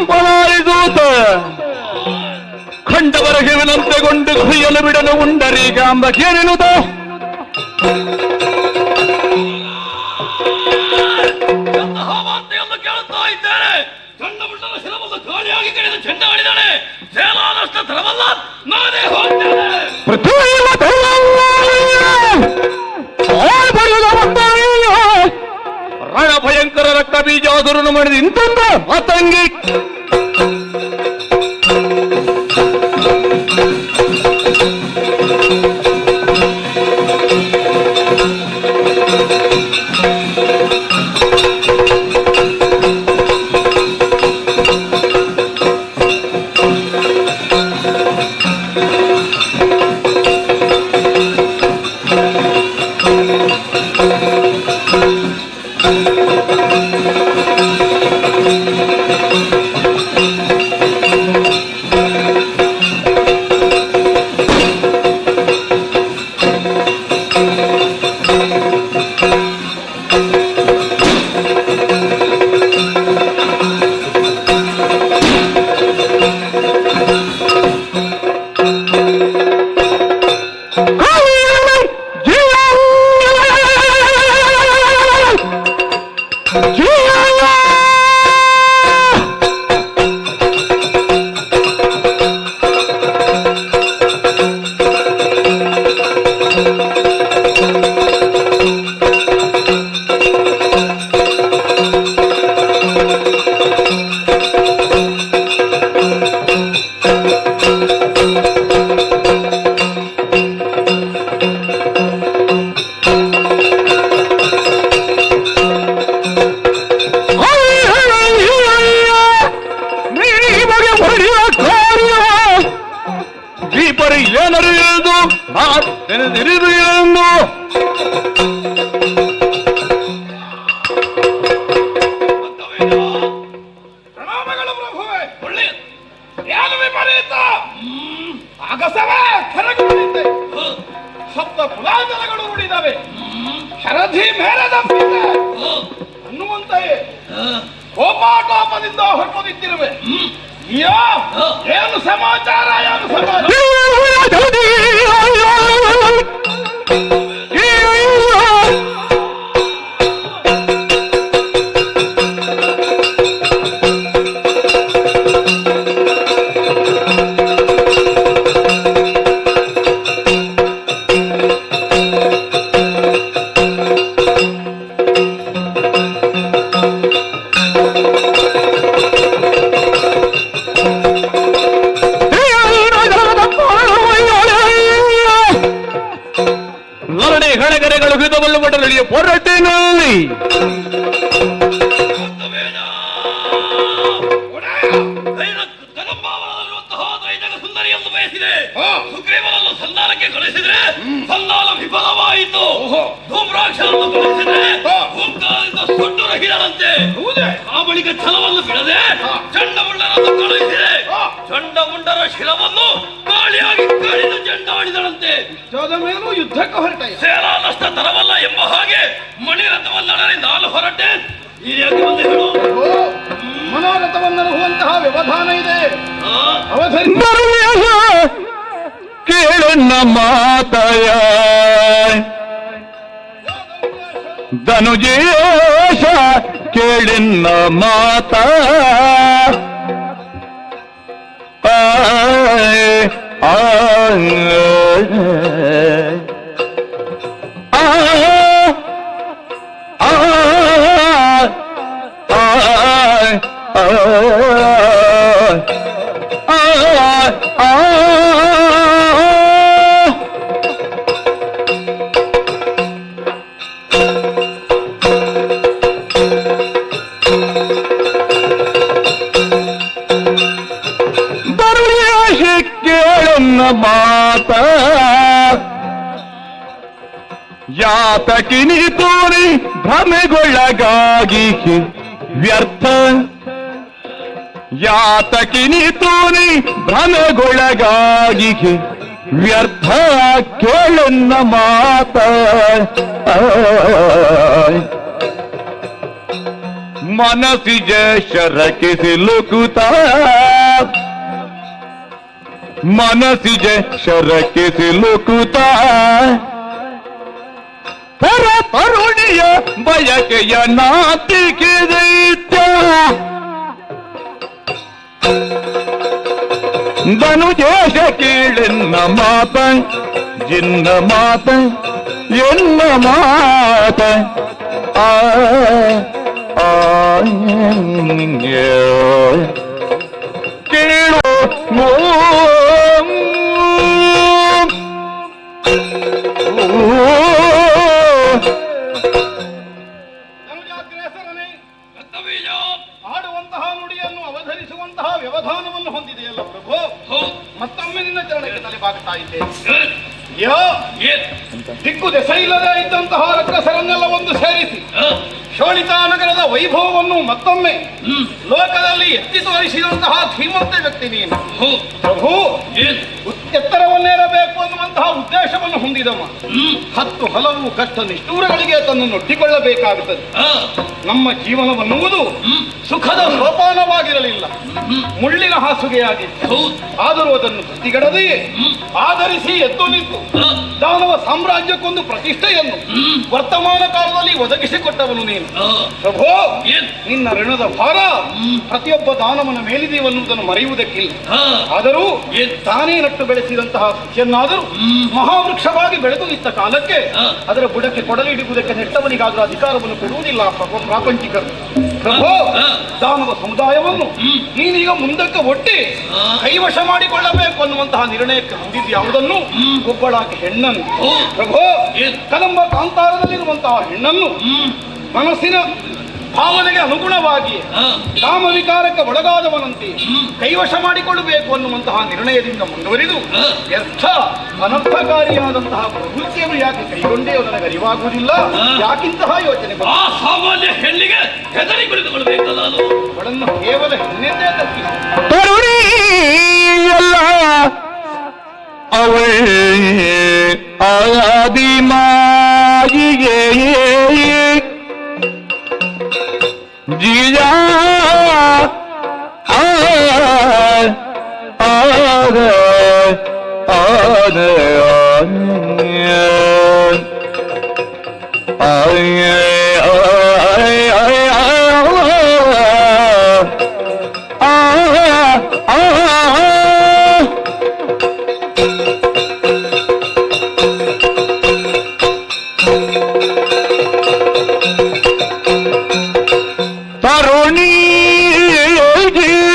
ಕಂಪನಾಯಿಸೂತ ಕಂಡವರಿಗೆ ವಿನಂತೆಗೊಂಡು ಕುಯ್ಯಲು ಬಿಡಲು ಉಂಡರೀಗಾಂಬ ಕೇಳಿನುತ ಕೇಳುತ್ತಾ ಇದ್ದೇನೆ. ಚಂಡಮುಂಡನ ಶಿರವನ್ನು ಖಾಲಿಯಾಗಿ ಕಡಿದು ಚೆಂಡ ಆಡಿದಾನೆ. ಸೇನಾನಷ್ಟ ತರವಲ್ಲ, ನಾನೇ ಹೋಗ್ತೇನೆ. ರಣ ಭಯಂಕರ ರಕ್ತ ಬೀಜಾದುರನ್ನು ಮಾಡಿದ ಇಂತಂದ ಮಾತಂಗಿ ಶಬ್ದ ಕುಲಾಂತರಗಳು ನುಡಿದವೆ. ಶರಧಿ ಮೇಲದ ಅನ್ನುವಂತೆಯೇ ಕೋಪಾಟೋಪದಿಂದ ಹೊರಟು ನಿಂತಿರುವೆ. ಏನು ಸಮಾಚಾರ, ಏನು ಸಮಾಚಾರ? ಗಣಗರೆಗಳು ಹಿತವಲ್ಲು ಮಠದಲ್ಲಿ ಹೊರಟಿನಲ್ಲಿ ಸುಂದರಿಯನ್ನು ಬಯಸಿದೆ. ಸುಗ್ರೀವನನ್ನು ಸಂಧಾನಕ್ಕೆ ಕಳಿಸಿದ್ರೆ ಸಂಧಾನ ವಿಫಲವಾಯಿತು. ಧೂಮ್ರಾಕ್ಷರನ್ನು ಕಳಿಸಿದ್ರೆ ಭೂಕಾಲದಿಂದ ಸೊಟ್ಟು ರಹಿದರಂತೆ. ಆ ಬಳಿಕ ಛಲವನ್ನು ಬಿಡದೆ ಚಂಡಮುಂಡರನ್ನು ಕಳುಹಿಸಿದೆ. ಚಂಡಮುಂಡರ ಶಿರವನ್ನು ಗಾಳಿಯಾಗಿ ಕಡಿದು ಚೆಂಡಾಡಿದಳಂತೆ. ಮೇಲೂ ಯುದ್ಧಕ್ಕೆ ಹೊರಟ ಸೇನಾ ನಷ್ಟ ತರವಲ್ಲ ಎಂಬ ಹಾಗೆ ಮಣಿರಥವನ್ನಡನೆ ನಾನು ಹೊರಟೆ. ಈ ರೀತಿ ಒಂದು ಹೇಳು. ಮನೋರಥವನ್ನರುವಂತಹ ವ್ಯವಧಾನ ಇದೆ. ಕೇಳನ್ನ ಮಾತಯ ಧನುಜೇಶ ಕೇಳಿನ್ನ ಮಾತ ಮಾತ ಯಾತಕಿನಿ ತೋರಿ ಭ್ರಮೆಗೊಳಗಾಗಿ ವ್ಯರ್ಥ. ಯಾತಕಿನಿ ತೋರಿ ಭ್ರಮೆಗೊಳಗಾಗಿ ವ್ಯರ್ಥ. ಕೇಳನ್ನ ಮಾತ ಮನಸ್ಸಿಜ ಶರಕ್ಕೆ ಸಿಲುಕುತ್ತಾ ಮನಸ್ಸಿಜ ಶರಕ್ಕೆ ಸಿಲುಕುತ್ತಾ ಪರ ತರುಣಿಯ ಬಯಕೆಯ ನಾತಿಕೆ ದೈತ್ಯ ಧನುಜೇಶ ಕೀಳೆನ್ನ ಮಾತ ಜಿನ್ನ ಮಾತ ಎನ್ನ ಮಾತ ಕೇಳು ಧನುಜಾಗ್ರೇಸರನೇ, ರಕ್ತಬೀಜ ಆಡುವಂತಹ ನುಡಿಯನ್ನು ಅವಧರಿಸುವಂತಹ ವ್ಯವಧಾನವನ್ನು ಹೊಂದಿದೆಯಲ್ಲ ಪ್ರಭು. ಹೌದು. ಮತ್ತೊಮ್ಮೆ ನಿನ್ನ ಚರಣಕ್ಕೆ ತಲೆಬಾಗುತ್ತಾ ಇದ್ದೇನೆ. ಏನ್? ಯೋ ಏನ್? ದಿಕ್ಕು ದೆಸೆ ಇಲ್ಲದೆ ಇದ್ದಂತಹ ರಕ್ಕಸರನ್ನೆಲ್ಲ ಒಂದು ಸೇರಿಸಿ ಆ? ಶೋಣಿತಾ ನಗರದ ವೈಭವವನ್ನು ಮತ್ತೊಮ್ಮೆ ಹ್ಮ್. ಲೋಕದಲ್ಲಿ ಎತ್ತಿ ತೋರಿಸಿದಂತಹ ಧೀಮಂತ ವ್ಯಕ್ತಿ ನೀನು ಹೌದು. ಪ್ರಭು. ಏನ್? ಎತ್ತರವನ್ನೇರಬೇಕು ಅನ್ನುವಂತಹ ಉದ್ದೇಶವನ್ನು ಹೊಂದಿದವ. ಹ್ಮ್. ಹತ್ತು ಹಲವು ಕಷ್ಟ ನಿಷ್ಠೂರಗಳಿಗೆ ತನ್ನನ್ನು ಒಡ್ಡಿಕೊಳ್ಳಬೇಕಾಗುತ್ತದೆ. ಆ? ನಮ್ಮ ಜೀವನವನ್ನುವುದು ಹ್ಮ್. ಸುಖದ ಸೋಪಾನವಾಗಿರಲಿಲ್ಲ, ಹ್ಮ್. ಮುಳ್ಳಿನ ಹಾಸುಗೆಯಾಗಿತ್ತು. ಹೌದು. ಆದರೂ ಅದನ್ನು ಪ್ರತಿಗಡದೆಯೇ ಹ್ಮ್. ಆಧರಿಸಿ ಎದ್ದು ನಿಂತು ಆ? ದಾನವ ಸಾಮ್ರಾಜ್ಯಕ್ಕೊಂದು ಪ್ರತಿಷ್ಠೆಯನ್ನು ಹ್ಮ್. ವರ್ತಮಾನ ಕಾಲದಲ್ಲಿ ಒದಗಿಸಿಕೊಟ್ಟವನು ನೀನು ಆ? ಪ್ರಭು. ಏನ್? ನಿನ್ನ ಋಣದ ಭಾರ ಹ್ಮ್. ಪ್ರತಿಯೊಬ್ಬ ದಾನವನ ಮೇಲಿದೆಯನ್ನುವುದನ್ನು ಮರೆಯುವುದಕ್ಕಿಲ್ಲ. ಆ? ಆದರೂ ಏನ್? ತಾನೇ ನಟ್ಟು ಬೆಳೆಸಿದಂತಹ ಸಸ್ಯನ್ನಾದರೂ ಹ್ಮ್. ಮಹಾವೃಕ್ಷವಾಗಿ ಬೆಳೆದು ನಿಂತ ಕಾಲಕ್ಕೆ ಆ. ಅದರ ಬುಡಕ್ಕೆ ಕೊಡಲಿಡುವುದಕ್ಕೆ ನೆಟ್ಟವನಿಗಾದರೂ ಅಧಿಕಾರವನ್ನು ಕೊಡುವುದಿಲ್ಲ ಪ್ರಾಪಂಚಿಕರು. ಪ್ರಭು, ಆ. ದಾನವ ಸಮುದಾಯವನ್ನು ಹ್ಮ್. ನೀನೀಗ ಮುಂದಕ್ಕೆ ಒಟ್ಟಿ ಆ. ಕೈವಶ ಮಾಡಿಕೊಳ್ಳಬೇಕು ಅನ್ನುವಂತಹ ನಿರ್ಣಯಕ್ಕೆ ಹೊಂದಿದ್ದು ಯಾವುದನ್ನು ಹ್ಮ್. ಒಬ್ಬಳಾಗಿ ಹೆಣ್ಣನ್ನು. ಹೌದು. ಪ್ರಭು, ಏನ್? ಕದಂಬ ಕಾಂತಾರದಲ್ಲಿರುವಂತಹ ಹೆಣ್ಣನ್ನು ಹ್ಮ್. ಮನಸ್ಸಿನ ಭಾವನೆಗೆ ಅನುಗುಣವಾಗಿ ಆ? ಕಾಮವಿಕಾರಕ್ಕೆ ಒಳಗಾದವನಂತೆ ಹ್ಮ್. ಕೈವಶ ಮಾಡಿಕೊಳ್ಳಬೇಕು ಅನ್ನುವಂತಹ ನಿರ್ಣಯದಿಂದ ಮುಂದುವರಿದು ಆ. ವ್ಯರ್ಥ ಅನರ್ಥಕಾರಿಯಾದಂತಹ ಪ್ರವೃತ್ತಿಯನ್ನು ಯಾಕೆ ಕೈಗೊಂಡೇ ನನಗೆ ಅರಿವಾಗುವುದಿಲ್ಲ. ಆ. ಯಾಕಿಂತಹ ಯೋಚನೆ ಆ ಸಾಮಾನ್ಯ ಹೆಣ್ಣಿಗೆ ಹೆದರಿ ಕುಳಿತುಕೊಳ್ಬೇಕಲ್ಲ ನಾನು. ಅವಳನ್ನು ಕೇವಲ ಹೆಣ್ಣೆಂದೇ ತಪ್ಪಿಸಿ ತರುಣಿಯಲ್ಲ ಅವಳೇ ಆದಿಮಾಯಿಗೆ ಜಿಯ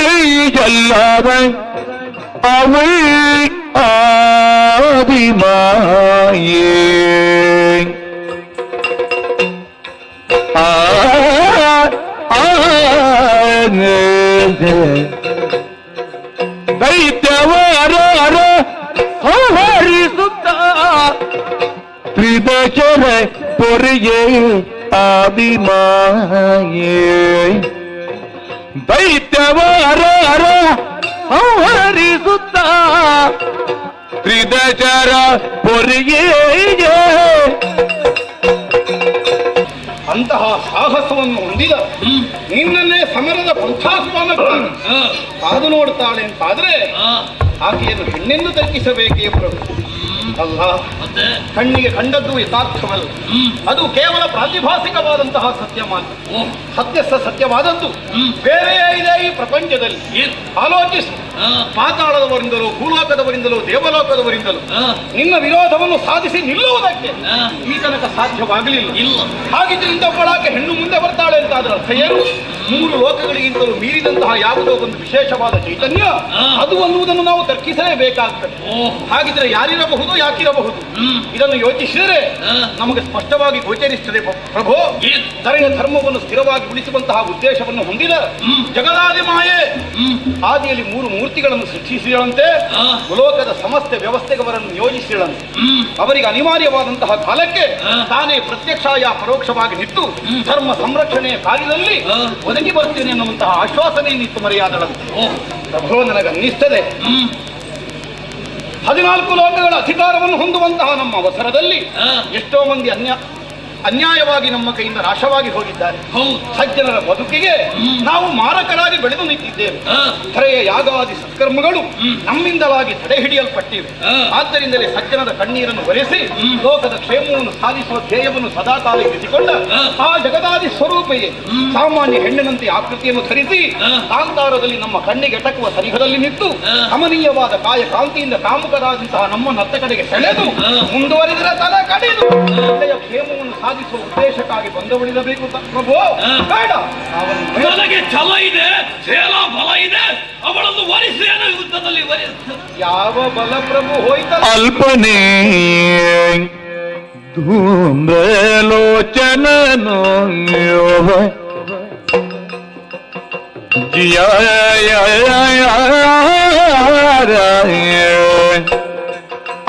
ತರುಣಿಯಲ್ಲದ ಅವಳ್ ಆದಿಮಾಯೇ ದೈತ್ಯವರ ಸಂಹರಿಸುತ್ತ ತ್ರಿದಶರ ಪೊರೆಯೇ ಆದಿಮಾಯೇ ದೈತ್ಯವರ ಸಂಹರಿಸುತ್ತ ತ್ರಿದಶರ ಪೊರೆಯೇ ಅಂತಹ ಸಾಹಸವನ್ನು ಹೊಂದಿದ ನಿನ್ನನ್ನೇ ಸಮರದ ಪಂಥಾಸ್ವಾನಕ್ಕೆ ಆ? ಕಾದು ನೋಡ್ತಾಳೆ ಅಂತಾದ್ರೆ ಆ? ಆಕೆಯನ್ನು ಹೆಣ್ಣೆಂದು ತರ್ಕಿಸಬೇಕೇ ಪ್ರಭು. ಅಲ್ಲ, ಮತ್ತೆ? ಕಣ್ಣಿಗೆ ಕಂಡದ್ದು ಯಥಾರ್ಥವಲ್ಲ. ಹ್ಮ್. ಅದು ಕೇವಲ ಪ್ರಾತಿಭಾಸಿಕವಾದಂತಹ ಸತ್ಯ ಮಾತ್ರ. ಓ. ಸತ್ಯವಾದದ್ದು ಬೇರೆಯೇ ಇದೆ ಈ ಪ್ರಪಂಚದಲ್ಲಿ. ಏನ್? ಆಲೋಚಿಸು. ಆ? ಪಾತಾಳದವರಿಂದಲೋ ಭೂಲೋಕದವರಿಂದಲೋ ದೇವಲೋಕದವರಿಂದಲೋ ಆ? ನಿನ್ನ ವಿರೋಧವನ್ನು ಸಾಧಿಸಿ ನಿಲ್ಲುವುದಕ್ಕೆ ಆ? ಈ ತನಕ ಸಾಧ್ಯವಾಗಲಿಲ್ಲ. ಇಲ್ಲ. ಹಾಗಿದ್ರೆ ಇಂಥೊಬ್ಬಳಾಕೆ ಹೆಣ್ಣು ಮುಂದೆ ಬರ್ತಾಳೆ ಅಂತ ಅದರ ಅರ್ಥ ಏನು? ಮೂರು ಲೋಕಗಳಿಗಿಂತಲೂ ಮೀರಿದಂತಹ ಯಾವುದೋ ಒಂದು ವಿಶೇಷವಾದ ಚೈತನ್ಯ ಅದು ಅನ್ನುವುದನ್ನು ನಾವು ತರ್ಕಿಸಲೇಬೇಕಾಗ್ತದೆ. ಓ. ಹಾಗಿದ್ರೆ ಯಾರಿರಬಹುದು, ಯಾಕಿರಬಹುದು? ಹ್ಮ್. ಇದನ್ನು ಯೋಚಿಸಿದರೆ ಆ? ನಮಗೆ ಸ್ಪಷ್ಟವಾಗಿ ಗೋಚರಿಸುತ್ತದೆ ಪ್ರಭು. ಏನ್? ಧರೆಯ ಧರ್ಮವನ್ನು ಸ್ಥಿರವಾಗಿ ಉಳಿಸುವಂತಹ ಉದ್ದೇಶವನ್ನು ಹೊಂದಿದ ಜಗದಾದಿ ಮಾಯೆ ಹ್ಮ್. ಆದಿಯಲ್ಲಿ ಮೂರು ಮೂರ್ತಿಗಳನ್ನು ಸೃಷ್ಟಿಸಿದಂತೆ ಆ? ಲೋಕದ ಸಮಸ್ತ ವ್ಯವಸ್ಥೆಗೆ ಅವರನ್ನು ನಿಯೋಜಿಸಿದಂತೆ ಹ್ಮ್. ಅವರಿಗೆ ಅನಿವಾರ್ಯವಾದಂತಹ ಕಾಲಕ್ಕೆ ಆ? ತಾನೇ ಪ್ರತ್ಯಕ್ಷ ಪರೋಕ್ಷವಾಗಿ ನಿಂತು ಧರ್ಮ ಸಂರಕ್ಷಣೆಯ ಕಾರ್ಯದಲ್ಲಿ ಆ? ಒದಗಿ ಬರ್ತೇನೆ ಎನ್ನುವಂತಹ ಆಶ್ವಾಸನೆ ನಿಂತು ಮರೆಯಾದಳಂತೆ. ಓ. ಪ್ರಭು, ನನಗನ್ನಿಸ್ತದೆ ಹ್ಮ್. 14 ಲೋಕಗಳ ಅಧಿಕಾರವನ್ನು ಹೊಂದುವಂತಹ ನಮ್ಮ ಅವಸರದಲ್ಲಿ ಆ? ಎಷ್ಟೋ ಮಂದಿ ಅನ್ಯಾಯವಾಗಿ ನಮ್ಮ ಕೈಯಿಂದ ನಾಶವಾಗಿ ಹೋಗಿದ್ದಾರೆ. ಸಜ್ಜನರ ಬದುಕಿಗೆ ನಾವು ಮಾರಕರಾಗಿ ಬೆಳೆದು ನಿಂತಿದ್ದೇವೆ. ಧರೆಯ ಯಾಗಾದಿ ಸತ್ಕರ್ಮಗಳು ನಮ್ಮಿಂದಲಾಗಿ ತಡೆ ಹಿಡಿಯಲ್ಪಟ್ಟಿವೆ. ಆದ್ದರಿಂದಲೇ ಸಜ್ಜನರ ಕಣ್ಣೀರನ್ನು ಒರೆಸಿ ಲೋಕದ ಕ್ಷೇಮವನ್ನು ಸಾಧಿಸುವ ಧ್ಯೇಯವನ್ನು ಸದಾಕಾಲ ಇರಿಸಿಕೊಂಡ ಆ ಜಗದಾದಿ ಸ್ವರೂಪಿಗೆ ಸಾಮಾನ್ಯ ಹೆಣ್ಣಿನಂತೆ ಆಕೃತಿಯನ್ನು ಧರಿಸಿ ಕಾಂತಾರದಲ್ಲಿ ನಮ್ಮ ಕಣ್ಣಿಗೆ ಎಟಕುವ ಸನಿಹದಲ್ಲಿ ನಿಂತು ಕಮನೀಯವಾದ ಕಾಯ ಕಾಂತಿಯಿಂದ ಕಾಮುಕರಾದಂತಹ ನಮ್ಮ ನತ್ತ ಕಡೆಗೆ ಸೆಳೆದು ಮುಂದುವರಿದರೆ ತಲೆ ಕಡಿದು ಒಳ್ಳೆಯ ಕ್ಷೇಮವನ್ನು ಸಾಧಿಸುವ ಉದ್ದೇಶಕ್ಕಾಗಿ ಬಂದವಳಿರಬೇಕು ಪ್ರಭು. ಬೇಡ, ನನಗೆ ಛಲ ಇದೆ, ಸೇನಾ ಬಲ ಇದೆ, ಅವಳನ್ನು ವರಿಸಿ ಯುದ್ಧದಲ್ಲಿ ಯಾವ ಬಲ ಪ್ರಭು ಹೋಯ್ತಲ್ಲ. ಅಲ್ಪನೇ ಧೂಮ್ರಲೋಚನನೋ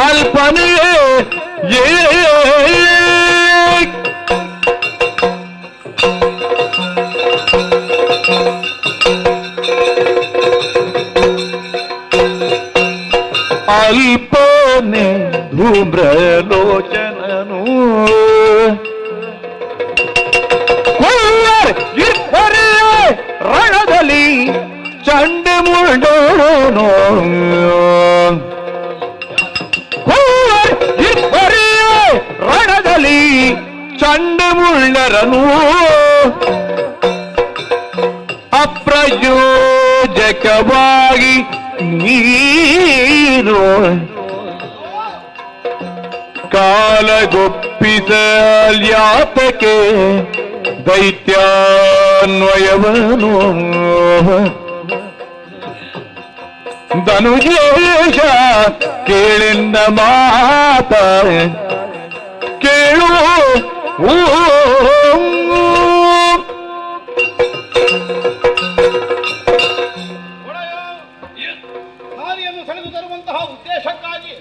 ಅಲ್ಪನೇ ಅಲ್ಪನೆ ಧೂಮ್ರಲೋಚನನು ರಣದಲ್ಲಿ ಚಂಡಮುಂಡನು ರಣದಲ್ಲಿ ಚಂಡಮುಂಡರನು ಅಪ್ರಯೋಜಕವಾಗಿ ನೀನು ಕಾಲಗೊಪ್ಪಿಸಲ್ಯಾತಕ್ಕೆ ದೈತ್ಯಾನ್ವಯವನು ಧನುಜೇಶ ಕೇಳಿಂದ ಮಾತ ಕೇಳು ದಾರಿಯನ್ನು ಸೆಳೆದು ತರುವಂತಹ ಉದ್ದೇಶಕ್ಕಾಗಿ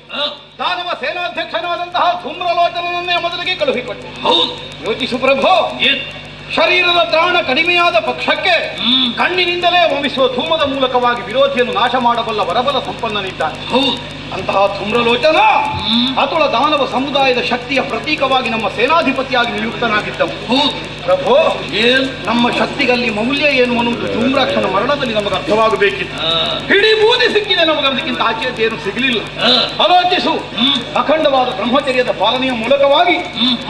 ದಾನವ ಸೇನಾಧ್ಯಕ್ಷನಾದಂತಹ ಧೂಮ್ರಲೋಚನನ್ನೇ ಮೊದಲಿಗೆ ಕಳುಹಿಕೊಟ್ಟೆ. ಯೋಚಿಸು ಪ್ರಭು, ಶರೀರದ ತ್ರಾಣ ಕಡಿಮೆಯಾದ ಪಕ್ಷಕ್ಕೆ ಕಣ್ಣಿನಿಂದಲೇ ವಮಿಸುವ ಧೂಮದ ಮೂಲಕವಾಗಿ ವಿರೋಧಿಯನ್ನು ನಾಶ ಮಾಡಬಲ್ಲ ವರಬಲ ಸಂಪನ್ನನಿದ್ದಾನೆ. ಅಂತಹ ಧೂಮ್ರಲೋಚನ ಅತುಳ ದಾನವ ಸಮುದಾಯದ ಶಕ್ತಿಯ ಪ್ರತೀಕವಾಗಿ ನಮ್ಮ ಸೇನಾಧಿಪತಿಯಾಗಿ ನಿಯುಕ್ತನಾಗಿದ್ದವು. ಪ್ರಭು, ನಮ್ಮ ಶಕ್ತಿಗಲ್ಲಿ ಮೌಲ್ಯ ಏನು ಅನ್ನುವುದು ಧೂಮ್ರಾಕ್ಷನ ಮರಣದಲ್ಲಿ ನಮಗೆ ಅರ್ಥವಾಗಬೇಕಿತ್ತು. ಹಿಡಿ ಬೂದಿ ಸಿಕ್ಕಿದೆ, ನಮಗೆ ಅದಕ್ಕಿಂತ ಆಚೆಯದ್ದೇನು ಸಿಗಲಿಲ್ಲ. ಆಲೋಚಿಸು, ಅಖಂಡವಾದ ಬ್ರಹ್ಮಚರ್ಯದ ಪಾಲನೆಯ ಮೂಲಕವಾಗಿ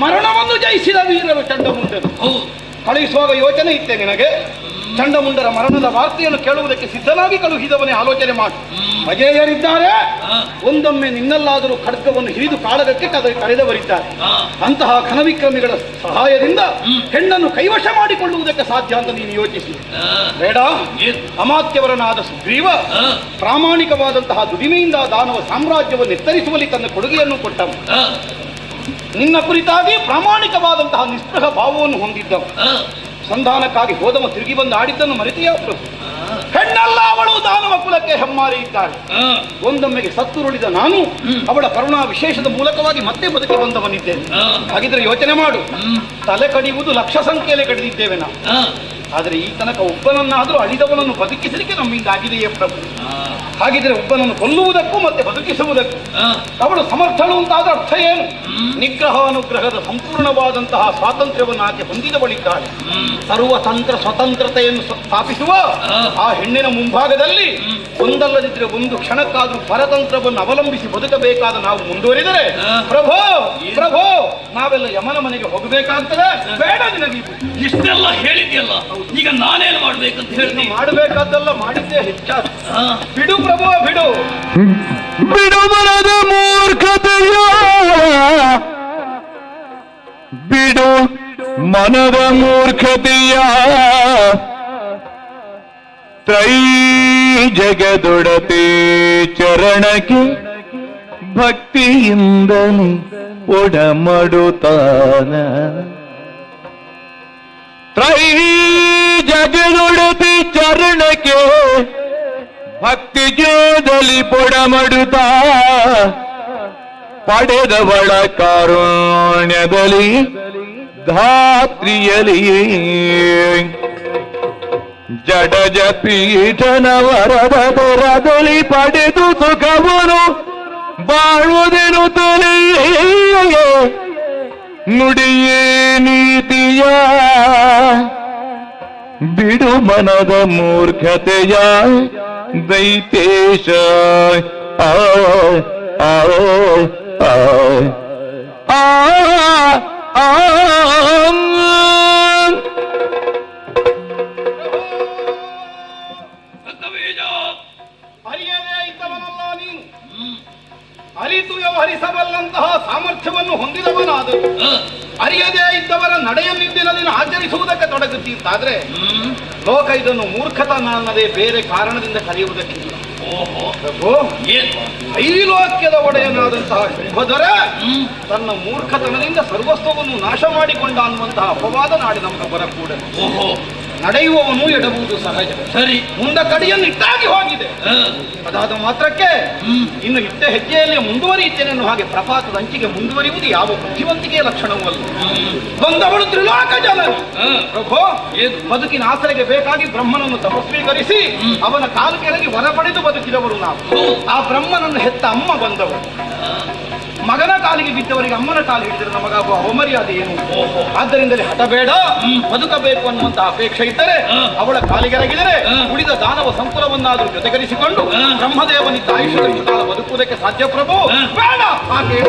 ಮರಣವನ್ನು ಜಯಿಸಿದ ವೀರರು ಚಂಡಮುಂಡರು. ಕಳುಹಿಸುವಾಗ ಯೋಚನೆ ಇತ್ತೆ ನಿನಗೆ. ಚಂಡಮುಂಡರ ಮರಣದ ವಾರ್ತೆಯನ್ನು ಕೇಳುವುದಕ್ಕೆ ಸಿದ್ಧನಾಗಿ ಕಳುಹಿದವನೇ ಆಲೋಚನೆ ಮಾಡು. ಅಜೇಯರಿದ್ದಾರೆ, ಒಂದೊಮ್ಮೆ ನಿನ್ನಲ್ಲಾದರೂ ಖಡ್ಗವನ್ನು ಹಿಡಿದು ಕಾಳಗಕ್ಕೆ ಕರೆದವರಿದ್ದಾರೆ. ಅಂತಹ ಘನವಿಕ್ರಮಿಗಳ ಸಹಾಯದಿಂದ ಹೆಣ್ಣನ್ನು ಕೈವಶ ಮಾಡಿಕೊಳ್ಳುವುದಕ್ಕೆ ಸಾಧ್ಯ ಅಂತ ನೀನು ಯೋಚಿಸಿ. ಬೇಡ, ಅಮಾತ್ಯವರನಾದ ಸುಗ್ರೀವ ಪ್ರಾಮಾಣಿಕವಾದಂತಹ ದುಡಿಮೆಯಿಂದ ದಾನವ ಸಾಮ್ರಾಜ್ಯವನ್ನು ಎತ್ತರಿಸುವಲ್ಲಿ ತನ್ನ ಕೊಡುಗೆಯನ್ನು ಕೊಟ್ಟವು. ನಿನ್ನ ಕುರಿತಾಗಿ ಪ್ರಾಮಾಣಿಕವಾದಂತಹ ನಿಸ್ಪೃಹ ಭಾವವನ್ನು ಹೊಂದಿದ್ದವು. ಸಂಧಾನಕ್ಕಾಗಿ ಹೋದವ ತಿರುಗಿ ಬಂದು ಆಡಿದ್ದನ್ನು ಮರೆತೆಯೇ ಪ್ರಭು. ಹೆಣ್ಣಲ್ಲ ಅವಳು, ದಾನವ ಕುಲಕ್ಕೆ ಹೆಮ್ಮಾರಿ ಇದ್ದಾಳೆ. ಒಂದೊಮ್ಮೆಗೆ ಸತ್ತುರುಳಿದ ನಾನು ಅವಳ ಕರುಣಾ ವಿಶೇಷದ ಮೂಲಕವಾಗಿ ಮತ್ತೆ ಬದುಕಿ ಬಂದವನಿದ್ದೇನೆ. ಹಾಗಿದ್ರೆ ಯೋಚನೆ ಮಾಡು, ತಲೆ ಕಡಿಯುವುದು ಲಕ್ಷ ಸಂಖ್ಯೆಯಲ್ಲಿ ಕಡಿದಿದ್ದೇವೆ ನಾವು. ಆದರೆ ಈ ತನಕ ಒಬ್ಬನನ್ನಾದರೂ ಅಳಿದವನನ್ನು ಬದುಕಿಸಲಿಕ್ಕೆ ನಮ್ಮಿಂದ ಆಗಿದೆಯೇ ಪ್ರಭು. ಹಾಗಿದ್ರೆ ಒಬ್ಬನನ್ನು ಕೊಲ್ಲುವುದಕ್ಕೂ ಮತ್ತೆ ಬದುಕಿಸುವುದಕ್ಕೂ ಅವಳು ಸಮರ್ಥಳು ಅಂತಾದ ಅರ್ಥ ಏನು? ನಿಗ್ರಹಾನುಗ್ರಹದ ಸಂಪೂರ್ಣವಾದಂತಹ ಸ್ವಾತಂತ್ರ್ಯವನ್ನು ಆಕೆ ಹೊಂದಿದವಳಿದ್ದಾಳೆ. ಸರ್ವತಂತ್ರ ಸ್ವತಂತ್ರತೆಯನ್ನು ಸ್ಥಾಪಿಸುವ ಆ ಹೆಣ್ಣಿನ ಮುಂಭಾಗದಲ್ಲಿ ಒಂದಲ್ಲದಿದ್ರೆ ಒಂದು ಕ್ಷಣಕ್ಕಾದರೂ ಪರತಂತ್ರವನ್ನು ಅವಲಂಬಿಸಿ ಬದುಕಬೇಕಾದ ನಾವು ಮುಂದುವರಿದರೆ ಪ್ರಭೋ ಪ್ರಭೋ ನಾವೆಲ್ಲ ಯಮನ ಮನೆಗೆ ಹೋಗಬೇಕಾಗ್ತದೆ. ಬೇಡ ನಿನಗೆ ಇಷ್ಟೆಲ್ಲ ಹೇಳಿದ್ಯಲ್ಲ, ಈಗ ನಾನೇನು ಮಾಡ್ಬೇಕಂತ ಹೇಳಿ. ಮಾಡಬೇಕಾದ್ದೆಲ್ಲ ಮಾಡಿದ್ದೇ ಹೆಚ್ಚಾದ. ಬಿಡು ಪ್ರಭು, ಬಿಡು ಬಿಡು ಮನದ ಮೂರ್ಖತೆಯ, ಬಿಡು ಮನದ ಮೂರ್ಖತೆಯ. ತ್ರೈ ಜಗದೊಡತೆ ಚರಣಕ್ಕೆ ಭಕ್ತಿಯಿಂದಲೇ ಒಡಮಡುತ್ತಾನ. ತ್ರೈ ಜಗದೊಡತೆ ಚರಣಕ್ಕೆ ಭಕ್ತಿ ಜೋದಲಿ ಪೊಡಮಡುತ್ತ ಪಡೆದವಳ ಕಾರುಣ್ಯದಲ್ಲಿ ಧಾತ್ರಿಯಲಿ ಜಡಜ ಪೀಠನ ವರದ ದೊರದಲ್ಲಿ ಪಡೆದು ಸುಖವನು ಬಾಳುವುದೇನು ತಲೆಯೇ ನುಡಿಯೇ ನೀತಿಯ ಬಿಡು ಮನದ ಮೂರ್ಖತೆಯ ದೈತೇಶ ಆ ಆ ಆ ಆ ಆ ಅರಿಯದೇ ಇದ್ದವನಲ್ಲ ನೀನು. ಅರಿತು ವ್ಯವಹರಿಸಬಲ್ಲಂತಹ ಸಾಮರ್ಥ್ಯವನ್ನು ಹೊಂದಿದವನಾದರೂ ಅರಿಯದೇ ಇದ್ದವರ ನಡೆಯಲಿದ್ದಿನಲ್ಲಿ ಆಚರಿಸುವುದಕ್ಕೆ ತೊಡಗುತ್ತೀಂತಾದ್ರೆ ಲೋಕ ಇದನ್ನು ಮೂರ್ಖತನ ಅನ್ನದೇ ಬೇರೆ ಕಾರಣದಿಂದ ಕರೆಯುವುದಕ್ಕಿಲ್ಲ. ಪ್ರಭು, ಐಲೋಕ್ಯದ ಒಡೆಯನಾದಂತಹ ಶುಂಭಧರ ತನ್ನ ಮೂರ್ಖತನದಿಂದ ಸರ್ವಸ್ವವನ್ನು ನಾಶ ಮಾಡಿಕೊಂಡ ಅನ್ನುವಂತಹ ಅಪವಾದ ನಾಡಿನವರ ಬರ ಕೂಡ ನಡೆಯುವವನು ಎಡಬಹುದು ಸಹಜ. ಸರಿ, ಮುಂದ ಕಡಿಯನ್ನು ಇಟ್ಟಾಗಿ ಹೋಗಿದೆ. ಅದಾದ ಮಾತ್ರಕ್ಕೆ ಇನ್ನು ಇಟ್ಟ ಹೆಜ್ಜೆಯಲ್ಲಿ ಮುಂದುವರಿಯುತ್ತೇನೆ ಅನ್ನೋ ಹಾಗೆ ಪ್ರಪಾತದ ಅಂಚಿಗೆ ಮುಂದುವರಿಯುವುದು ಯಾವ ಬುದ್ಧಿವಂತಿಕೆಯ ಲಕ್ಷಣವೂ ಅಲ್ಲ. ಬಂದವಳು ತ್ರಿಲೋಕ ಜನನಿ. ಪ್ರಭು, ಬದುಕಿನ ಆಸರೆಗೆ ಬೇಕಾಗಿ ಬ್ರಹ್ಮನನ್ನು ತಪಸ್ವೀಕರಿಸಿ ಅವನ ಕಾಲು ಕೆಳಗೆ ವರ ಪಡೆದು ಬದುಕಿದವರು ನಾವು. ಆ ಬ್ರಹ್ಮನನ್ನು ಹೆತ್ತ ಅಮ್ಮ ಬಂದವರು. ಮಗನ ಕಾಲಿಗೆ ಬಿದ್ದವರಿಗೆ ಅಮ್ಮನ ಕಾಲು ಹಿಡಿದರೆ ನಮಗಾಗುವ ಅವಮರ್ಯಾದೆ ಏನು? ಆದ್ದರಿಂದಲೇ ಹಠ ಬೇಡ, ಬದುಕಬೇಕು ಅನ್ನುವಂತಹ ಅಪೇಕ್ಷೆ ಇದ್ದರೆ ಅವಳ ಕಾಲಿಗೆರಗಿದರೆ ಉಳಿದ ದಾನವ ಸಂಕುಲವನ್ನಾದರೂ ಜೊತೆಗರಿಸಿಕೊಂಡು ಬ್ರಹ್ಮದೇವನಿದ್ದ ಆಯುಷ್ಯದಷ್ಟು ಕಾಲ ಬದುಕುವುದಕ್ಕೆ ಸಾಧ್ಯ. ಪ್ರಭು, ಬೇಡ ಹಾಗೆ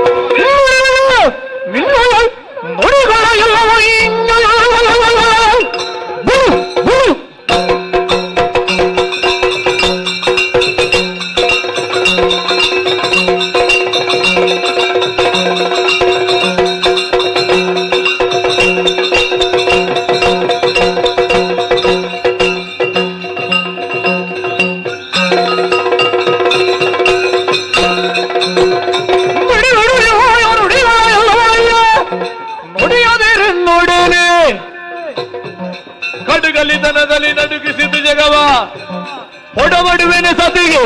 ಕಡುಗಲಿತನದಲ್ಲಿ ನಡುಗಿಸಿದ್ದು ಜಗವ ಹೊಡಬಡುವೆನೆ ಸತಿಗೆ.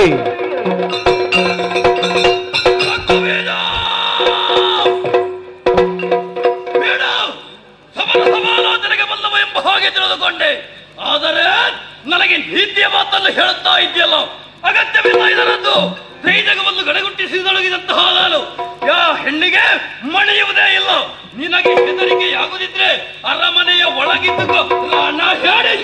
ಸಮಾಲೋಚನೆಗೆ ಬಲ್ಲವ ಎಂಬ ಹಾಗೆ ತಿಳಿದುಕೊಂಡೆ. ಆದರೆ ನನಗೆ ನೀತಿಯ ಮಾತನ್ನು ಹೇಳುತ್ತಾ ಇದೆಯಲ್ಲ, ಅಗತ್ಯವಿಲ್ಲ ಇದರದ್ದು. ಜಗವನ್ನು ಗಡಗುಟ್ಟಿಸಿದೊಳಗಿದಂತಹ ನಾನು ಹೆಣ್ಣಿಗೆ ಮಣಿಯುವುದೇ ಇಲ್ಲ. ನಿನಗೆ ಹೆದರಿಕೆಯಾಗುದಿದ್ರೆ ಅರಮನೆಯ ಒಳಗಿದ್ದು ನಾ ಹೇಳಿ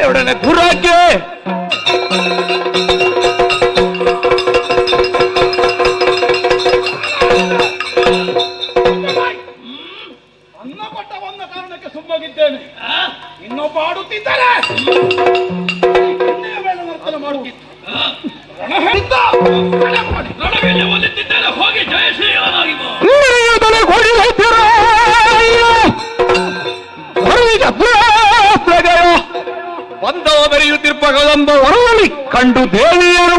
ಒಡನೆ ದುರಾಜ್ಞೆ. ಅನ್ನಪಟ್ಟ ಬಂದ ಕಾರಣಕ್ಕೆ ಸುಮ್ಮಗಿದ್ದೇನೆ. ಇನ್ನೊಬ್ಬ ಆಡುತ್ತಿದ್ದಾರೆ, ನರ್ತನ ಮಾಡುತ್ತಿತ್ತು. ಹೋಗಿ ಜಯಶ್ರೀಯನಾಗಿ ಬಂದವ ಬೆರೆಯುತ್ತಿರುವ ಕದಂಬ ಹೊರಳಿ ಕಂಡು ದೇವಿಯರು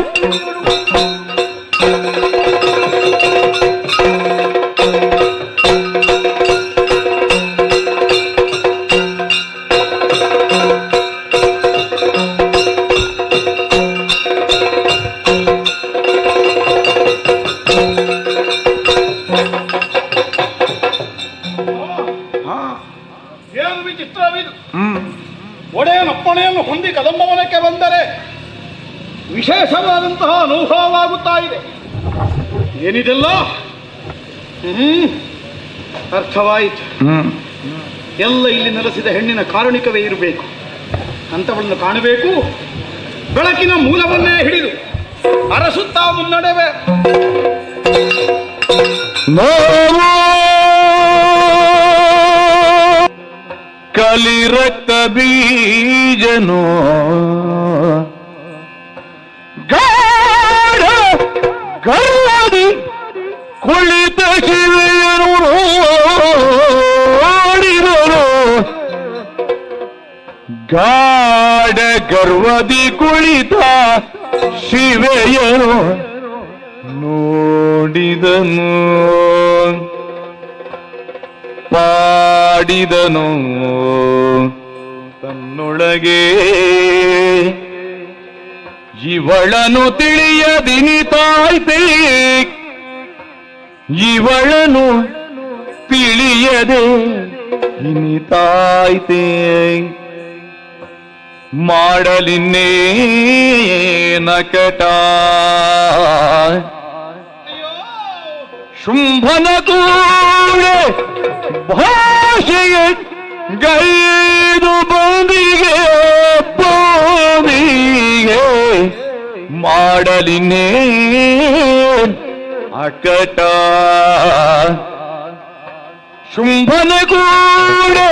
ಏನು ವಿಚಿತ್ರವಿದು. ಒಡೆಯನಪ್ಪಣೆಯನ್ನು ಹೊಂದಿ ಕದಂಬವನಕ್ಕೆ ಬಂದರೆ ವಿಶೇಷವಾದಂತಹ ಅನುಭವವಾಗುತ್ತಾ ಇದೆ. ಏನಿದೆಲ್ಲ ಅರ್ಥವಾಯಿತು. ಎಲ್ಲ ಇಲ್ಲಿ ನೆಲೆಸಿದ ಹೆಣ್ಣಿನ ಕಾರಣಿಕವೇ ಇರಬೇಕು. ಅಂಥವಳನ್ನು ಕಾಣಬೇಕು. ಬೆಳಕಿನ ಮೂಲವನ್ನೇ ಹಿಡಿದು ಅರಸುತ್ತಾ ಮುನ್ನಡೆವೆ. ಕಲಿ ರಕ್ತ ಬೀಜನೋ ಗಾಢ ಗರ್ವದಿ ಕುಳಿತ ಶಿವೆಯನು ನೋಡ ಗರ್ವದಿ ಕುಳಿತ ಶಿವೆಯನು ನೋಡಿದನು, ಪಾಡಿದನು ತನ್ನೊಳಗೆ. ಇವಳನು ತಿಳಿಯದಿನಿತಾಯ್ತೆ, ಇವಳನು ತಿಳಿಯದೆ ಇನಿತಾಯ್ತೆ. ಮಾಡಲಿನ್ನೇನ ಕಟ ಶುಂಭನ ಕೂಡೆ ಭಾಷೆಗೆ ಗೈದು ಬಂದಿಗೆ ಬೋದಿಗೆ. ಮಾಡಲಿನೇ ಅಕಟ ಶುಂಭನ ಕೂಡೆ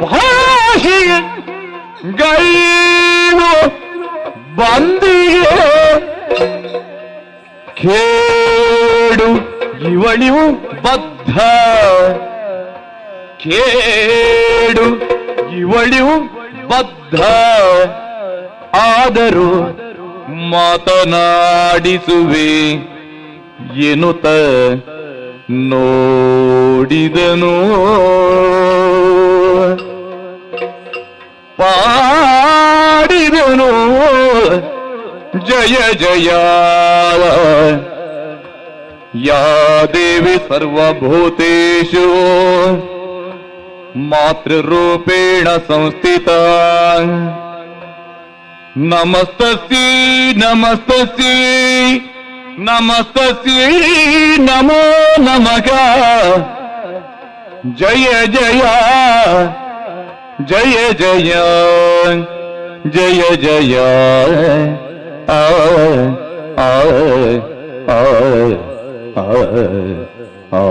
ಭಾಷೆಗೆ ಗೈದು ಬಂದಿಗೆ. ಕೇಡು ಇವಳಿವು ಬದ್ಧ, ಕೇಡು ಇವಳಿವು ಬದ್ಧ. ಆದರೂ ಮಾತನಾಡಿಸುವೆ ಎನ್ನುತ್ತ ನೋಡಿದನು. ಪಾಡಿದನು ಜಯ ಜಯ ಯಾ ದೇವಿ ಸರ್ವಭೂತೇಷು ಮಾತೃರೂಪೇಣ ಸಂಸ್ಥಿತ. ನಮಸ್ತಸ್ಯೈ ನಮಸ್ತಸ್ಯೈ ನಮಸ್ತಸ್ಯೈ ನಮೋ ನಮಃ. ಜಯ ಜಯ ಜಯ ಜಯ ಜಯ ಜಯ ಆ ಆ ಆ ಆ ಆ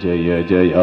ಜಯ ಜಯ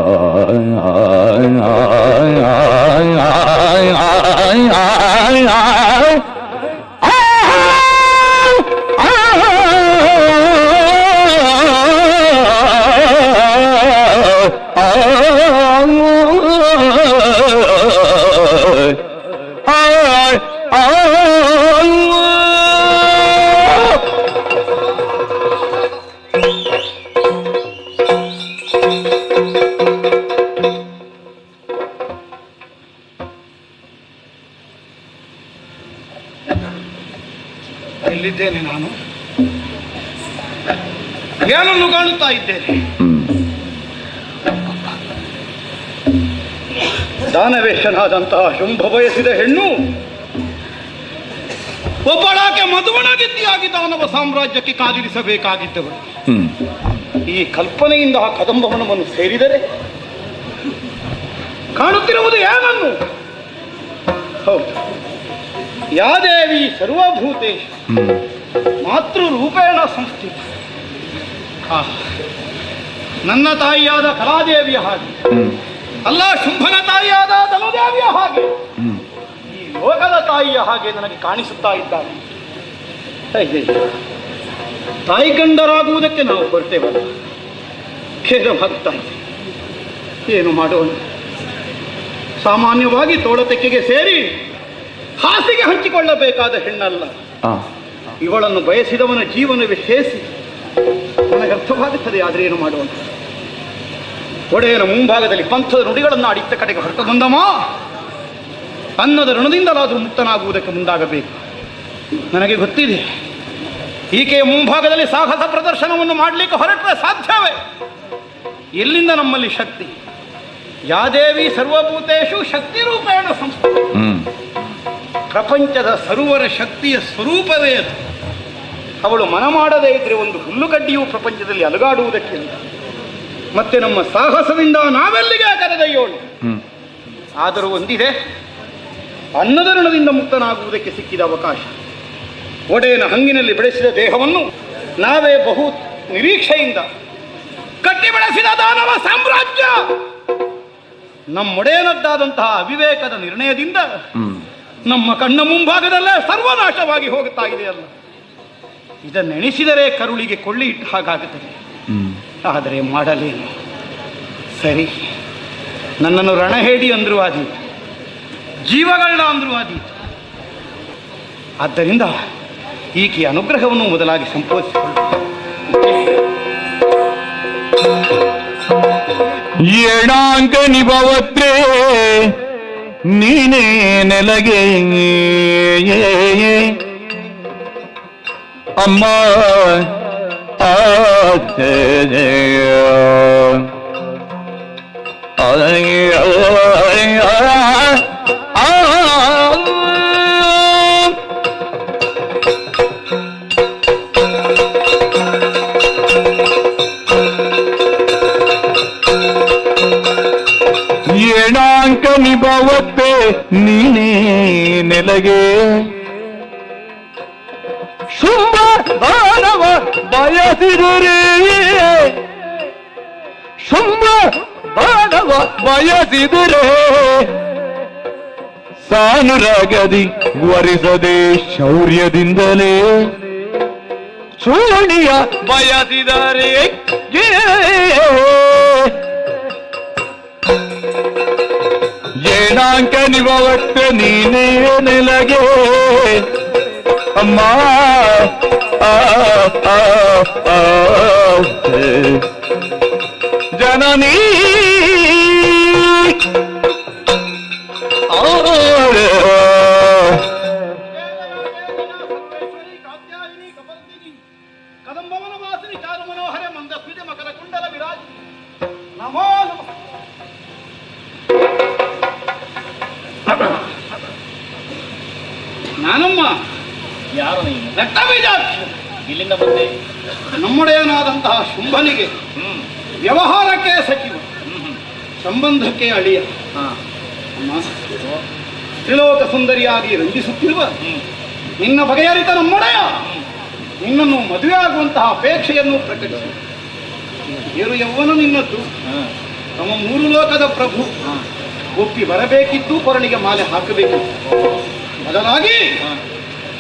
ಎಲ್ಲಿದ್ದೇನೆ ನಾನು? ಏನನ್ನು ಕಾಣುತ್ತಾ ಇದ್ದೇನೆ? ದಾನವೇಶನಾದಂತಹ ಶುಂಭ ಬಯಸಿದ ಹೆಣ್ಣು ಒಬ್ಬಳಾಕೆ ಮಧುವಣಗಿತ್ತಿಯಾಗಿ ದಾನವ ಸಾಮ್ರಾಜ್ಯಕ್ಕೆ ಕಾದಿರಿಸಬೇಕಾಗಿದ್ದವಳು ಈ ಕಲ್ಪನೆಯಿಂದ ಆ ಕದಂಬವನವನ್ನು ಸೇರಿದರೆ ಕಾಣುತ್ತಿರುವುದು ಏನನ್ನು? ಹೌದು, ಯಾದೇವಿ ಸರ್ವಭೂತೇಶ ಮಾತೃರೂಪೇಣ ಸಂಸ್ಥಿತ. ನನ್ನ ತಾಯಿಯಾದ ಕಲಾದೇವಿಯ ಹಾಗೆ ಅಲ್ಲ, ಶುಂಭನ ತಾಯಿಯಾದ ಧನುದೇವಿಯ ಹಾಗೆ, ಈ ಲೋಕದ ತಾಯಿಯ ಹಾಗೆ ನನಗೆ ಕಾಣಿಸುತ್ತಾ ಇದ್ದಾರೆ. ತಾಯಿ ಗಂಡರಾಗುವುದಕ್ಕೆ ನಾವು ಹೊರಟೇವಲ್ಲ, ಖೇದವಾಗುತ್ತಾ ಇದೆ. ಏನು ಮಾಡೋಣ? ಸಾಮಾನ್ಯವಾಗಿ ತೋಳತೆಕ್ಕೆಗೆ ಸೇರಿ ಹಾಸಿಗೆ ಹಂಚಿಕೊಳ್ಳಬೇಕಾದ ಹೆಣ್ಣಲ್ಲ. ಇವಳನ್ನು ಬಯಸಿದವನ ಜೀವನವೇ ಹೇಸಿ ನನಗರ್ಥವಾಗುತ್ತದೆ. ಆದರೆ ಏನು ಮಾಡೋಣ? ಒಡೆಯನ ಮುಂಭಾಗದಲ್ಲಿ ಪಂಥದ ನುಡಿಗಳನ್ನು ಆಡಿದ್ದ ಕಡೆಗೆ ಹೊರಟು ಬಂದಮ್ಮ, ಅನ್ನದ ಋಣದಿಂದಲಾದರೂ ಮುಕ್ತನಾಗುವುದಕ್ಕೆ ಮುಂದಾಗಬೇಕು. ನನಗೆ ಗೊತ್ತಿದೆ, ಈಕೆಯ ಮುಂಭಾಗದಲ್ಲಿ ಸಾಹಸ ಪ್ರದರ್ಶನವನ್ನು ಮಾಡಲಿಕ್ಕೆ ಹೊರಟರೆ ಸಾಧ್ಯವೇ? ಎಲ್ಲಿಂದ ನಮ್ಮಲ್ಲಿ ಶಕ್ತಿ? ಯಾದೇವಿ ಸರ್ವಭೂತೇಷು ಶಕ್ತಿ ರೂಪೇಣ ಸಂಸ್ಥಿತ. ಪ್ರಪಂಚದ ಸರ್ವರ ಶಕ್ತಿಯ ಸ್ವರೂಪವೇ ಅದು. ಅವಳು ಮನ ಮಾಡದೇ ಇದ್ರೆ ಒಂದು ಹುಲ್ಲುಗಡ್ಡಿಯು ಪ್ರಪಂಚದಲ್ಲಿ ಅಲುಗಾಡುವುದಕ್ಕಿಂತ ಮತ್ತೆ ನಮ್ಮ ಸಾಹಸದಿಂದ ನಾವೆಲ್ಲಿಗೆ ಕರೆದೊಯ್ಯೋಳು. ಆದರೂ ಒಂದಿದೆ, ಅನ್ನದ ಋಣದಿಂದ ಮುಕ್ತನಾಗುವುದಕ್ಕೆ ಸಿಕ್ಕಿದ ಅವಕಾಶ. ಒಡೆಯನ ಹಂಗಿನಲ್ಲಿ ಬೆಳೆಸಿದ ದೇಹವನ್ನು ನಾವೇ ಬಹು ನಿರೀಕ್ಷೆಯಿಂದ ಕಟ್ಟಿ ಬೆಳೆಸಿದ ದಾನವ ಸಾಮ್ರಾಜ್ಯ ನಮ್ಮೊಡೆಯನದ್ದಾದಂತಹ ಅವಿವೇಕದ ನಿರ್ಣಯದಿಂದ ನಮ್ಮ ಕಣ್ಣ ಮುಂಭಾಗದಲ್ಲೇ ಸರ್ವನಾಶವಾಗಿ ಹೋಗುತ್ತಾ ಇದೆಯಲ್ಲ. ಇದನ್ನೆಣಿಸಿದರೆ ಕರುಳಿಗೆ ಕೊಳ್ಳಿ ಇಟ್ಟು ಹಾಗಾಗುತ್ತದೆ. ಆದರೆ ಮಾಡಲೇನು? ಸರಿ, ನನ್ನನ್ನು ರಣಹೇಡಿ ಅಂದ್ರು ಆದಿ, ಜೀವಗಳನ್ನ ಅಂದ್ರೂ ಆದೀತು. ಆದ್ದರಿಂದ ಈಕೆಯ ಅನುಗ್ರಹವನ್ನು ಮೊದಲಾಗಿ ಸಂಪೋಧಿಸಿಕೊಳ್ಳು. ಏಣಾಂಕ ನಿಭವತ್ರೇ ನೀನೇ ನೆಲಗೆ ಅಮ್ಮ ಏಣಾಂಕ ನಿಭವತ್ತೆ ನೀನೇ ನೆಲಗೆ ಶುಂಭ ದಾನವ ಬಯಸಿದರೆ ಶುಂಭ ದಾನವ ಬಯಸಿದರೆ ಸಾನುರಾಗದಿ ವರಿಸದೆ ಶೌರ್ಯದಿಂದಲೇ ಚೂಣಿಯ ಬಯಸಿದರೆ ಏಣಾಂಕ ನಿಭವತ್ತೆ ನೀನೇ ನೆಲಗೆ ಅಮ್ಮ ಜನನೀ ಕದಂಬವನ ವಾಸಿನಿ ಚಾರು ಮನೋಹರ ಮಂದಸ್ಮಿತ ಮಕರ ಕುಂಡಲ ವಿರಾಜ ನಮೋ ನಮಃ. ನಾನಮ್ಮ ಯಾರು ನೀನು? ರಕ್ತಬೀಜಾಕ್ಷ. ಇಲ್ಲಿಂದ ಬಂದೆ. ನಮ್ಮೊಡೆಯನಾದಂತಹ ಶುಂಭನಿಗೆ ವ್ಯವಹಾರಕ್ಕೆ ಸಚಿವ, ಸಂಬಂಧಕ್ಕೆ ಅಳಿಯ. ಅಮ್ಮ, ತ್ರಿಲೋಕ ಸುಂದರಿಯಾಗಿ ರಂಜಿಸುತ್ತಿರುವ ನಿನ್ನ ಬಗೆಯರಿತ ನಮ್ಮೊಡೆಯ ನಿನ್ನನ್ನು ಮದುವೆ ಆಗುವಂತಹ ಅಪೇಕ್ಷೆಯನ್ನು ಪ್ರಕಟಿಸಿ ಏರು ಯೌವನ ನಿನ್ನದ್ದು, ತಮ್ಮ ಮೂರು ಲೋಕದ ಪ್ರಭು ಒಪ್ಪಿ ಬರಬೇಕಿದ್ದು, ಕೊರಳಿಗೆ ಮಾಲೆ ಹಾಕಬೇಕಿತ್ತು. ಬದಲಾಗಿ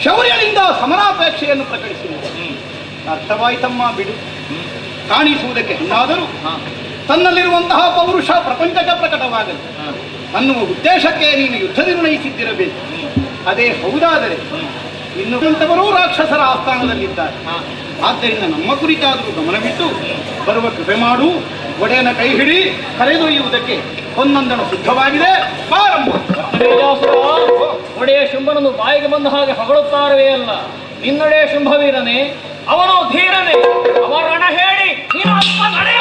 ಶೌರ್ಯದಿಂದ ಸಮರಾಪೇಕ್ಷೆಯನ್ನು ಪ್ರಕಟಿಸಿದರು. ಅರ್ಥವಾಯಿತಮ್ಮ, ಬಿಡು. ಕಾಣಿಸುವುದಕ್ಕೆ ಹೆಣ್ಣಾದರೂ ತನ್ನಲ್ಲಿರುವಂತಹ ಪೌರುಷ ಪ್ರಪಂಚಕ್ಕೆ ಪ್ರಕಟವಾಗಲಿ ಅನ್ನುವ ಉದ್ದೇಶಕ್ಕೆ ನೀನು ಯುದ್ಧ ನಿರ್ಣಯಿಸಿದ್ದಿರಬೇಕು. ಅದೇ ಹೌದಾದರೆ ಇನ್ನುವಂತವರೂ ರಾಕ್ಷಸರ ಆಸ್ಥಾನದಲ್ಲಿದ್ದಾರೆ. ಆದ್ದರಿಂದ ನಮ್ಮ ಕುರಿತಾದರೂ ಗಮನವಿಟ್ಟು ಬರುವ ಕೃಪೆ ಮಾಡು. ಒಡೆಯನ ಕೈ ಹಿಡಿ ಕರೆದೊಯ್ಯುವುದಕ್ಕೆ ಹೊನ್ನಂದಣ ಸಿದ್ಧವಾಗಿದೆ. ಪ್ರಾರಂಭ. ಒಡೆಯ ಶುಂಭನನ್ನು ಬಾಯಿಗೆ ಬಂದ ಹಾಗೆ ಹೊಗಳುತ್ತಾರವೇ ಅಲ್ಲ, ನಿನ್ನೊಡೆ ಶುಂಭವೀರನೇ, ಅವನು ಧೀರನೇ, ಅವರ ರಣ ಹೇಳಿ ನೀನು ಅಲ್ಪ ನಡೆಯ.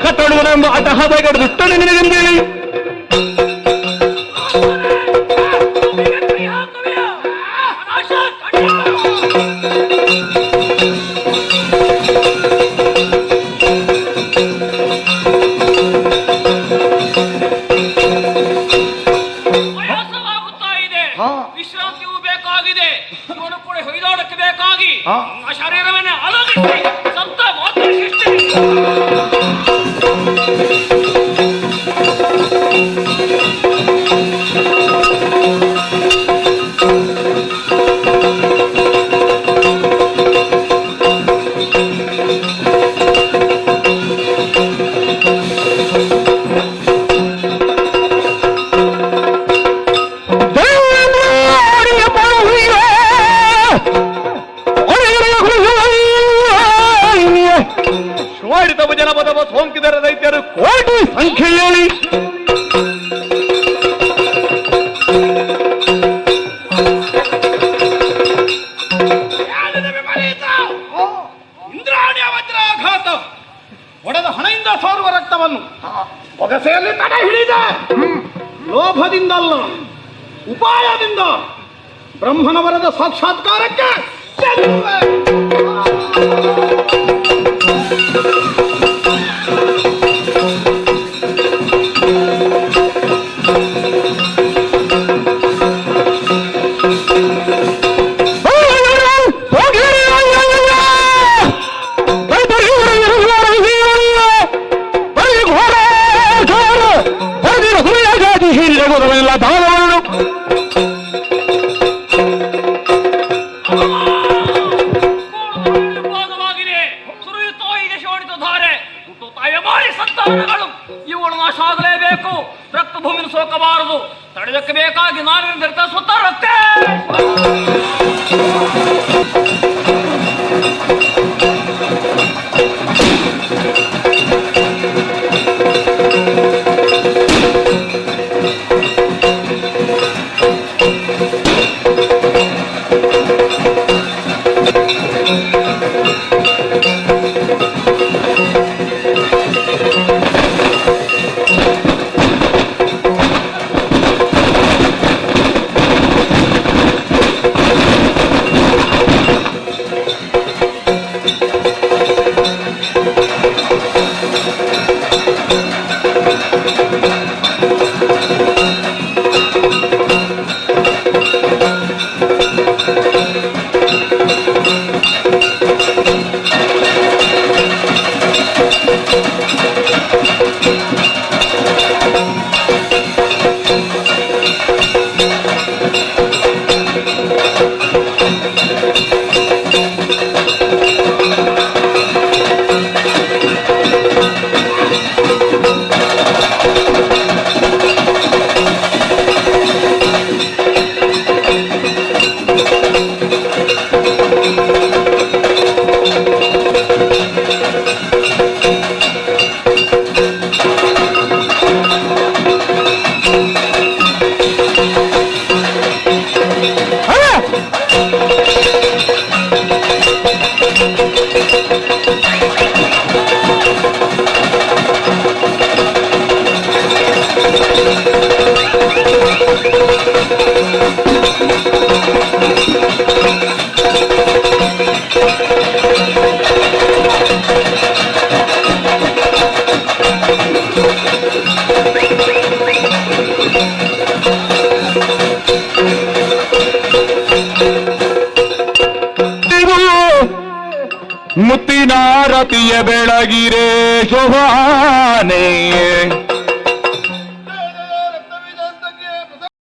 ಕಟ್ಟಡುವನೆಂಬ ಅಟಹದ ದುಷ್ಟನೆ ನಿನಗೆಂದೇಳಿ ವಿಶ್ರಾಂತಿಯೂ ಬೇಕಾಗಿದೆ. ಇವನು ಕೂಡ ಹೊಯ್ದಾಡಕ್ಕೆ ಬೇಕಾಗಿ ಆ ಶರೀರವನ್ನೇ ಅಲಗಿಸಿ ಸಂತ ಮಾತ್ರ ಸೃಷ್ಟಿ ಕೋಟಿ ಸಂಖ್ಯೆಯಲ್ಲಿ ಇಂದ್ರಾಣಿಯ ವಜ್ರಾಘಾತ ಒಡೆದ ಹಣೆಯಿಂದ ಸೋರುವ ರಕ್ತವನ್ನು ಒಗಸೆಯಲ್ಲಿ ತಡೆ ಹಿಡಿದ ಲೋಭದಿಂದಲ್ಲ ಉಪಾಯದಿಂದ ಬ್ರಹ್ಮನ ವರದ ಸಾಕ್ಷಾತ್ಕಾರಕ್ಕೆ ಚೆಲ್ಲುವೆ. ಇವುಗಳು ನಾಶ ಆಗಲೇಬೇಕು. ರಕ್ತ ಭೂಮಿನ ಸೋಕಬಾರದು. ತಡೆದಕ್ಕೆ ಬೇಕಾಗಿ ನಾನು ನಿರ್ಧರಿತ ಸ್ವತಃ ರಕ್ತ ಮುತ್ತಿನ ರತಿಯ ಬೆಳಗಿರೆ ಶೋಭಾನೆ